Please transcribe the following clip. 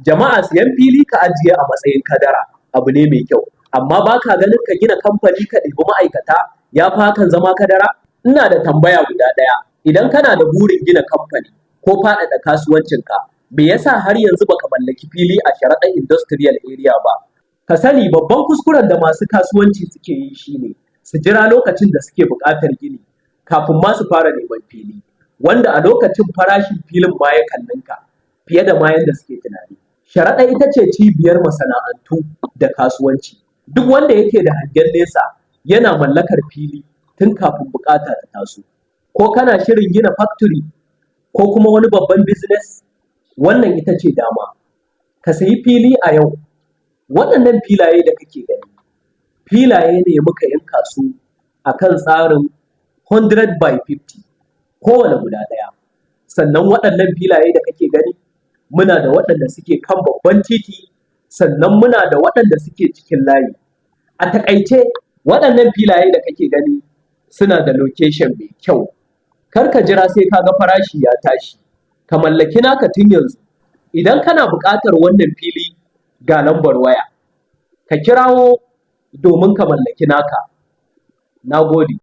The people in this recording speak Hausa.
Jama'a siyan fili ka ajiye a matsayin kadara abu ne mai kyau, amma ba ka ganin ka gina kamfani ka ɗebi ma'aikata ya fi hakan zama kadara? Ina da tambaya guda ɗaya, idan kana da burin gina kamfani ko faɗaɗa kasuwancinka, me yasa har yanzu baka mallaki fili a Sharaɗa Industrial Area ba? Ka sani babban kuskuren da masu kasuwanci suke yi shine su jira lokacin da suke buƙatar gini kafin ma su fara neman fili, wanda a lokacin farashin filin ma yakan ninka fiye da ma yanda suke tunani. Sharaɗa ita ce cibiyar masana'antu da kasuwanci. Duk wanda yake da hangen nesa yana mallakar fili tun kafin buƙata ta taso. Ko kana shirin gina factory ko kuma wani babban business, wannan ita ce dama. Ka sayi fili a yau. Waɗannan filaye da kake gani, filaye ne muka yanka su a kan tsarin 100 by 50 kowane guda ɗaya. Sannan waɗannan filaye da kake gani, muna da waɗanda suke kan babban titi, sannan muna da waɗanda suke cikin layi. A taƙaice, waɗannan filaye da kake gani suna da location mai kyau. Kar ka jira sai ka ga farashi ya tashi, ka mallaki naka tun yanzu. Idan kana buƙatar wannan fili, ga lambar waya, ka kirawo domin ka mallaki naka. Na gode.